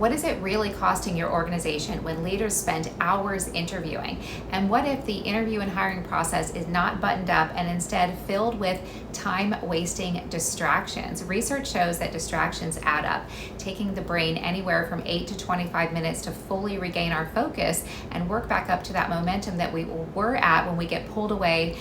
What is it really costing your organization when leaders spend hours interviewing? And what if the interview and hiring process is not buttoned up and instead filled with time-wasting distractions? Research shows that distractions add up, taking the brain anywhere from 8 to 25 minutes to fully regain our focus and work back up to that momentum that we were at when we get pulled away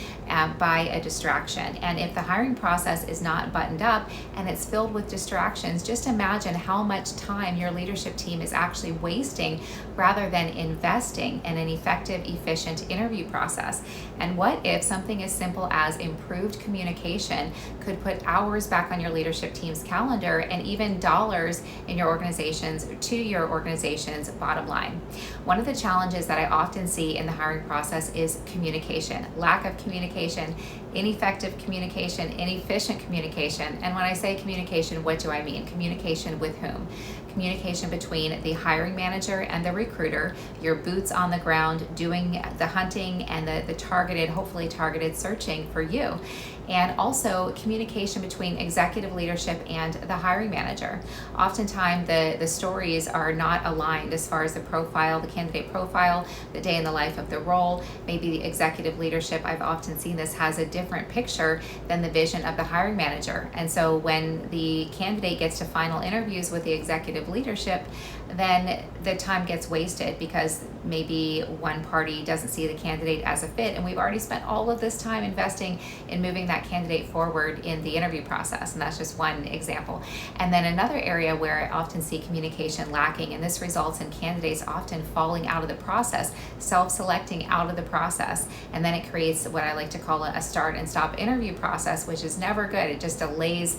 by a distraction. And if the hiring process is not buttoned up and it's filled with distractions, just imagine how much time your leadership team is actually wasting rather than investing in an effective, efficient interview process. And what if something as simple as improved communication could put hours back on your leadership team's calendar and even dollars in your organization's to your organization's bottom line? One of the challenges that I often see in the hiring process is communication, lack of communication, ineffective communication, inefficient communication. And when I say communication, what do I mean? Communication with whom? Communication between the hiring manager and the recruiter, your boots on the ground doing the hunting and the targeted, hopefully targeted searching for you. And also communication between executive leadership and the hiring manager. Oftentimes the stories are not aligned as far as the profile, the candidate profile, the day in the life of the role. Maybe the executive leadership, I've often seen this, has a different picture than the vision of the hiring manager. And so when the candidate gets to final interviews with the executive leadership, then the time gets wasted because maybe one party doesn't see the candidate as a fit, and we've already spent all of this time investing in moving that candidate forward in the interview process, and that's just one example. And then another area where I often see communication lacking, and this results in candidates often falling out of the process, self-selecting out of the process, and then it creates what I like to call a start and stop interview process, which is never good. It just delays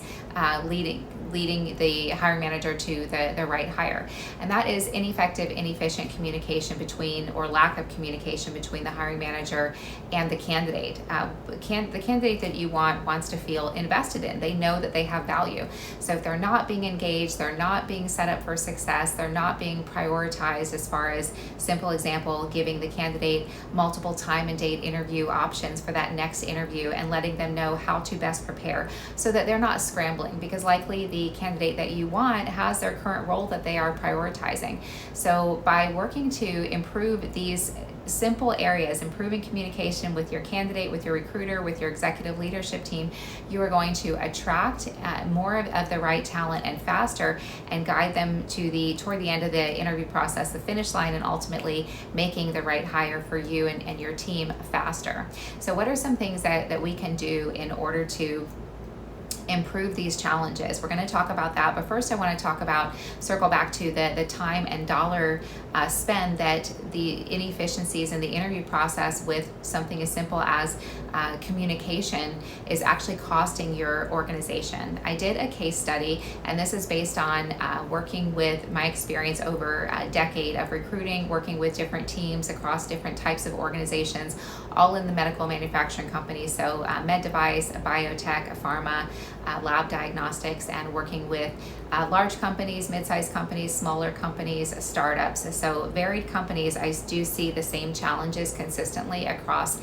leading the hiring manager to the right hire. And that is ineffective, inefficient communication between, or lack of communication between the hiring manager and the candidate. The candidate that you want wants to feel invested in. They know that they have value. So if they're not being engaged, they're not being set up for success, they're not being prioritized as far as, simple example, giving the candidate multiple time and date interview options for that next interview and letting them know how to best prepare so that they're not scrambling, because likely the candidate that you want has their current role that they are prioritizing. So by working to improve these simple areas, improving communication with your candidate, with your recruiter, with your executive leadership team, you are going to attract more of the right talent and faster, and guide them to toward the end of the interview process, the finish line, and ultimately making the right hire for you and your team faster. So what are some things that we can do in order to improve these challenges? We're going to talk about that, but first I want to circle back to the time and dollar spend that the inefficiencies in the interview process with something as simple as communication is actually costing your organization. I did a case study, and this is based on working with my experience over a decade of recruiting, working with different teams across different types of organizations, all in the medical manufacturing companies, so med device, biotech, pharma, lab diagnostics, and working with large companies, mid-sized companies, smaller companies, startups. So varied companies, I do see the same challenges consistently across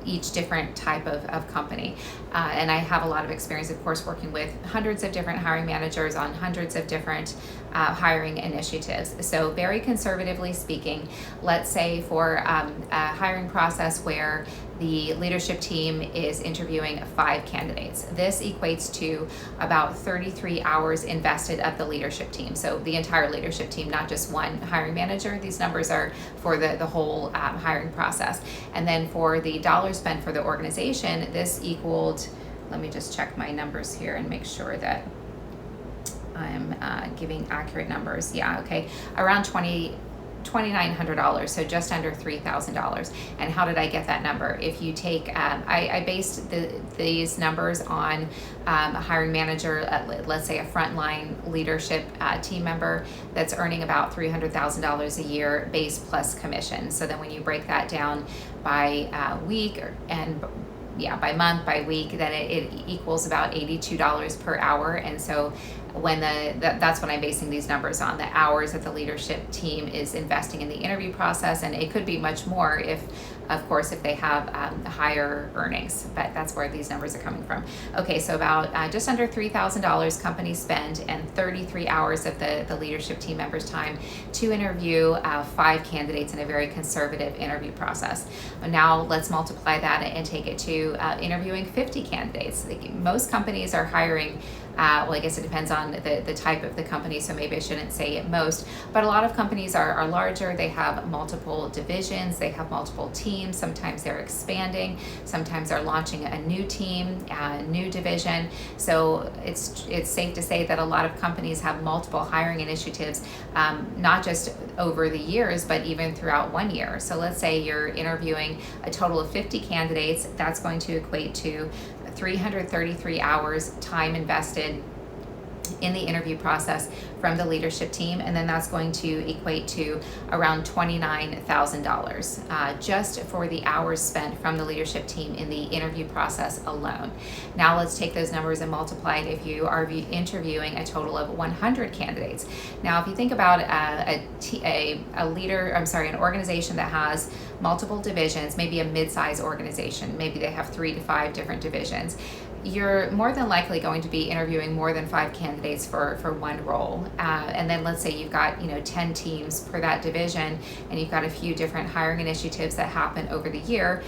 each different type of company. And I have a lot of experience, of course, working with hundreds of different hiring managers on hundreds of different hiring initiatives. So very conservatively speaking, let's say for a hiring process where the leadership team is interviewing 5 candidates. This equates to about 33 hours invested of the leadership team. So the entire leadership team, not just one hiring manager. These numbers are for the whole hiring process. And then for the dollars spent for the organization, this equaled, let me just check my numbers here and make sure that I'm giving accurate numbers. Yeah, okay, around $2,900, so just under $3,000. And how did I get that number? If you take, I based these numbers on a hiring manager, let's say a frontline leadership team member that's earning about $300,000 a year base plus commission. So then when you break that down by week by month, by week, then it equals about $82 per hour. And so that's what I'm basing these numbers on, the hours that the leadership team is investing in the interview process. And it could be much more if, of course, if they have higher earnings, but that's where these numbers are coming from. Okay, so about just under $3,000 companies spend, and 33 hours of the leadership team members' time to interview 5 candidates in a very conservative interview process. Now let's multiply that and take it to interviewing 50 candidates. Most companies are hiring, well, I guess it depends on the type of the company, so maybe I shouldn't say most, but a lot of companies are larger. They have multiple divisions, they have multiple teams. Sometimes they're expanding, sometimes they're launching a new team, a new division. So it's safe to say that a lot of companies have multiple hiring initiatives, not just over the years, but even throughout 1 year. So let's say you're interviewing a total of 50 candidates. That's going to equate to 333 hours time invested in the interview process from the leadership team, and then that's going to equate to around $29,000 just for the hours spent from the leadership team in the interview process alone. Now let's take those numbers and multiply it if you are interviewing a total of 100 candidates. Now if you think about an organization that has multiple divisions, maybe a mid-size organization, maybe they have 3 to 5 different divisions, you're more than likely going to be interviewing more than 5 candidates for one role. And then let's say you've got 10 teams per that division, and you've got a few different hiring initiatives that happen over the year.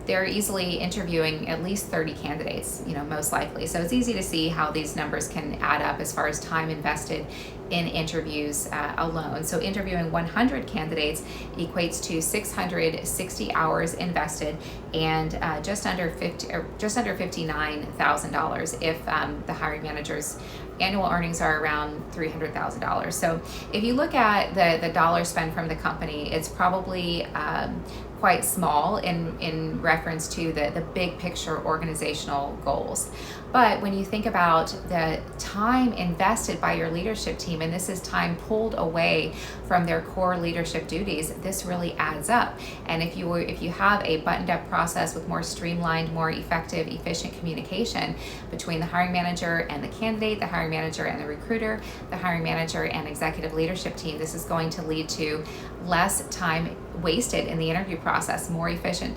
They're easily interviewing at least 30 candidates, most likely. So it's easy to see how these numbers can add up as far as time invested in interviews alone. So interviewing 100 candidates equates to 660 hours invested, and just under $59,000 if the hiring manager's annual earnings are around $300,000. So if you look at the dollar spend from the company, it's probably quite small in reference to the big picture organizational goals. But when you think about the time invested by your leadership team, and this is time pulled away from their core leadership duties, this really adds up. And if you have a buttoned up process with more streamlined, more effective, efficient communication between the hiring manager and the candidate, the hiring manager and the recruiter, the hiring manager and executive leadership team, this is going to lead to less time wasted in the interview process. More efficient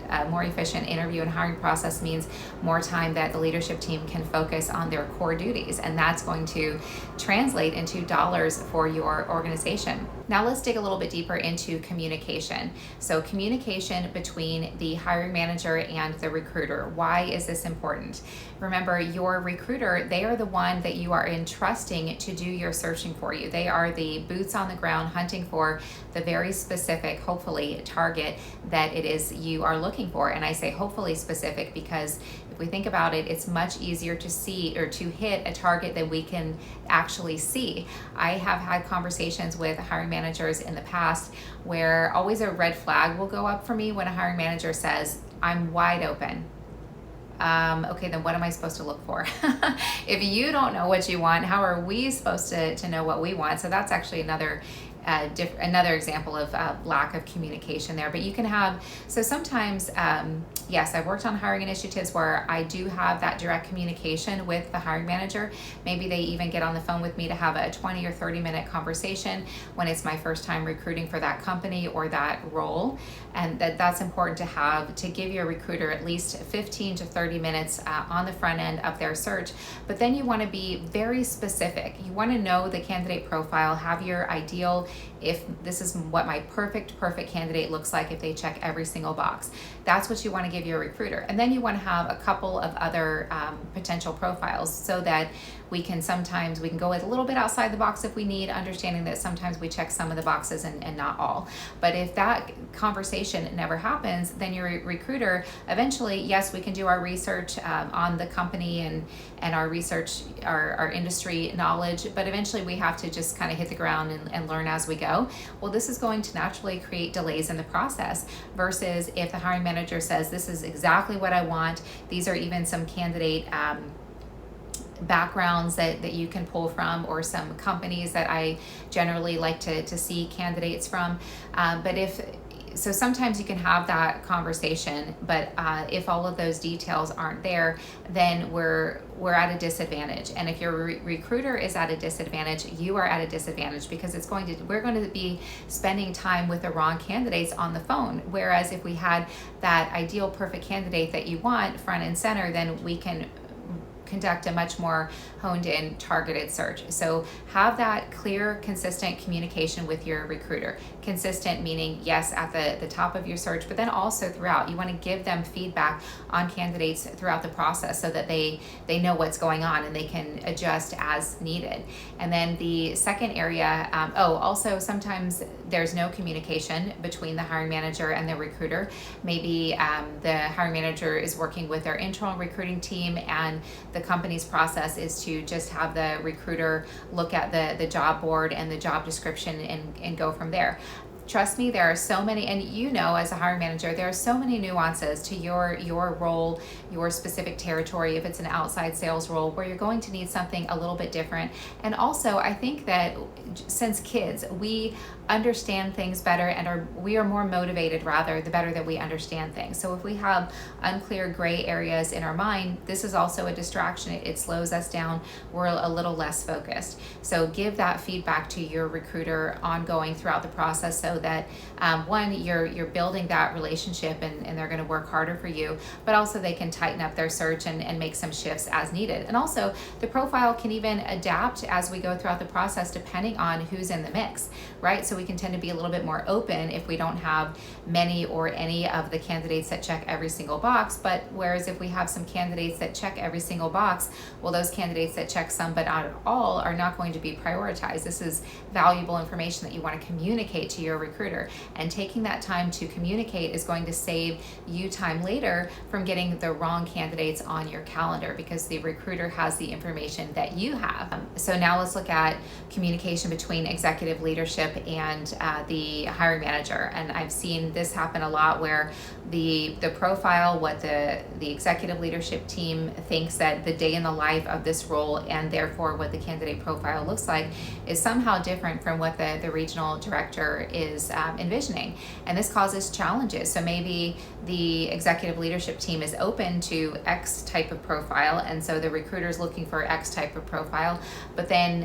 interview and hiring process means more time that the leadership team can focus on their core duties, and that's going to translate into dollars for your organization. Now let's dig a little bit deeper into communication. So communication between the hiring manager and the recruiter. Why is this important? Remember, your recruiter, they are the one that you are entrusting to do your searching for you. They are the boots on the ground hunting for the very specific, hopefully, target that it is you are looking for. And I say hopefully specific because if we think about it, it's much easier to see or to hit a target that we can actually see. I have had conversations with hiring managers in the past where always a red flag will go up for me when a hiring manager says, "I'm wide open." Okay, then what am I supposed to look for? If you don't know what you want, how are we supposed to know what we want? So that's actually another example of lack of communication there. But you can have, so sometimes, yes, I've worked on hiring initiatives where I do have that direct communication with the hiring manager. Maybe they even get on the phone with me to have a 20 or 30-minute conversation when it's my first time recruiting for that company or that role. And that's important to have, to give your recruiter at least 15 to 30 minutes on the front end of their search. But then you want to be very specific. You want to know the candidate profile, have your ideal, if this is what my perfect candidate looks like if they check every single box. That's what you want to give your recruiter. And then you want to have a couple of other potential profiles so that we can go a little bit outside the box if we need, understanding that sometimes we check some of the boxes and not all. But if that conversation never happens, then your recruiter eventually, yes, we can do our research on the company and our research, our industry knowledge, but eventually we have to just kind of hit the ground and learn as we go. Well, this is going to naturally create delays in the process versus if the hiring manager says, this is exactly what I want. These are even some candidate backgrounds that you can pull from, or some companies that I generally like to see candidates from. But if so sometimes you can have that conversation, but if all of those details aren't there, then we're at a disadvantage. And if your recruiter is at a disadvantage, you are at a disadvantage, because we're going to be spending time with the wrong candidates on the phone. Whereas if we had that ideal perfect candidate that you want front and center, then we can conduct a much more honed in targeted search. So have that clear, consistent communication with your recruiter. Consistent meaning, yes, at the top of your search, but then also throughout. You want to give them feedback on candidates throughout the process so that they know what's going on and they can adjust as needed. And then the second area, also sometimes there's no communication between the hiring manager and the recruiter. Maybe the hiring manager is working with their internal recruiting team, and the company's process is to just have the recruiter look at the job board and the job description and go from there. Trust me, there are so many, and as a hiring manager, there are so many nuances to your role, your specific territory, if it's an outside sales role, where you're going to need something a little bit different. And also, I think that since kids, we understand things better and we are more motivated, rather, the better that we understand things. So if we have unclear gray areas in our mind, this is also a distraction. It slows us down. We're a little less focused. So give that feedback to your recruiter ongoing throughout the process, so that one, you're building that relationship and they're going to work harder for you, but also they can tighten up their search and make some shifts as needed. And also the profile can even adapt as we go throughout the process, depending on who's in the mix, right? So we can tend to be a little bit more open if we don't have many or any of the candidates that check every single box. But whereas if we have some candidates that check every single box, well, those candidates that check some but not all are not going to be prioritized. This is valuable information that you want to communicate to your recruiter, and taking that time to communicate is going to save you time later from getting the wrong candidates on your calendar, because the recruiter has the information that you have. So now let's look at communication between executive leadership and the hiring manager. And I've seen this happen a lot, where the profile, what the executive leadership team thinks that the day in the life of this role, and therefore what the candidate profile looks like, is somehow different from what the regional director is envisioning. And this causes challenges. So maybe the executive leadership team is open to X type of profile, and so the recruiter is looking for X type of profile, but then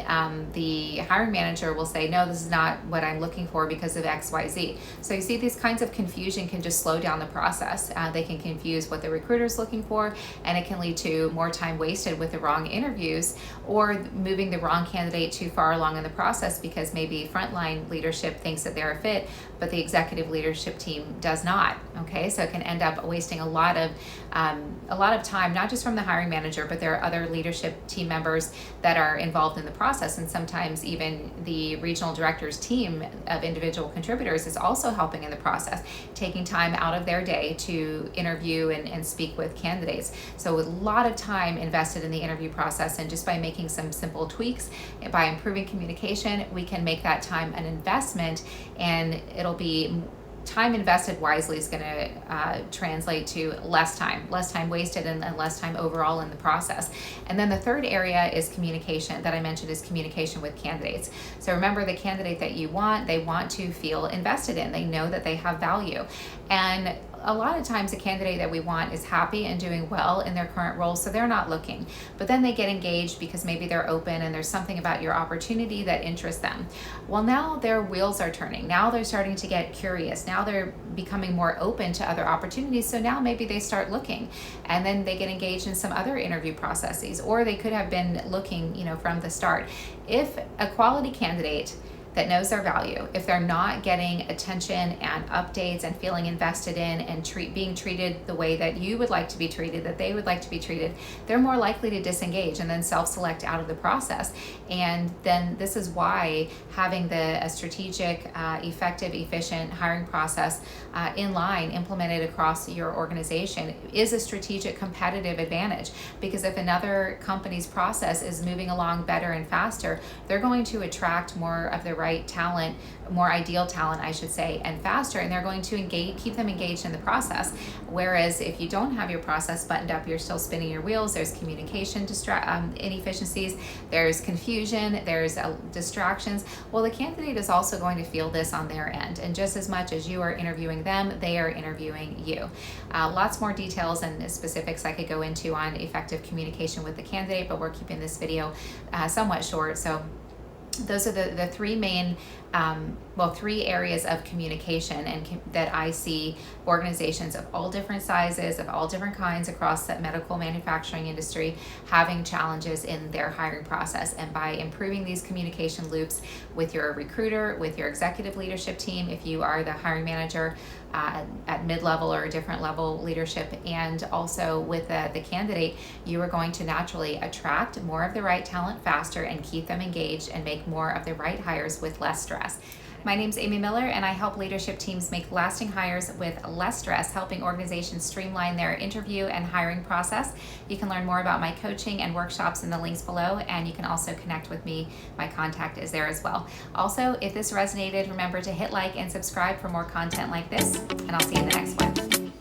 the hiring manager will say, no, this is not what I'm looking for because of X, Y, Z. So you see, these kinds of confusion can just slow down the process. They can confuse what the recruiter is looking for, and it can lead to more time wasted with the wrong interviews, or moving the wrong candidate too far along in the process, because maybe frontline leadership thinks that they're a fit, but the executive leadership team does not. Okay, so it can end up wasting a lot of time, not just from the hiring manager, but there are other leadership team members that are involved in the process, and sometimes even the regional director's team of individual contributors is also helping in the process, taking time out of their day to interview and speak with candidates. So a lot of time invested in the interview process, and just by making some simple tweaks, by improving communication, we can make that time an investment, and it'll be time invested wisely is going to translate to less time wasted, and less time overall in the process. And then the third area is communication that I mentioned, is communication with candidates. So remember, the candidate that you want, they want to feel invested in. They know that they have value. And a lot of times the candidate that we want is happy and doing well in their current role, so they're not looking. But then they get engaged because maybe they're open and there's something about your opportunity that interests them. Well, now their wheels are turning. Now they're starting to get curious. Now they're becoming more open to other opportunities. So now maybe they start looking, and then they get engaged in some other interview processes, or they could have been looking, from the start. If a quality candidate that knows their value, if they're not getting attention and updates and feeling invested in and being treated the way that you would like to be treated, that they would like to be treated, they're more likely to disengage and then self-select out of the process. And then this is why having a strategic, effective, efficient hiring process implemented across your organization is a strategic competitive advantage. Because if another company's process is moving along better and faster, they're going to attract more of the right talent, more ideal talent, I should say, and faster, and they're going to keep them engaged in the process. Whereas if you don't have your process buttoned up, you're still spinning your wheels. There's communication inefficiencies, there's confusion, there's distractions. Well, the candidate is also going to feel this on their end, and just as much as you are interviewing them, they are interviewing you. Lots more details and specifics I could go into on effective communication with the candidate, but we're keeping this video somewhat short. So those are the three main, three areas of communication that I see organizations of all different sizes, of all different kinds across the medical manufacturing industry having challenges in their hiring process. And by improving these communication loops with your recruiter, with your executive leadership team, if you are the hiring manager at mid-level or a different level leadership, and also with the candidate, you are going to naturally attract more of the right talent faster and keep them engaged and make more of the right hires with less stress. My name's Amy Miller, and I help leadership teams make lasting hires with less stress, helping organizations streamline their interview and hiring process. You can learn more about my coaching and workshops in the links below, and you can also connect with me. My contact is there as well. Also, if this resonated, remember to hit like and subscribe for more content like this, and I'll see you in the next one.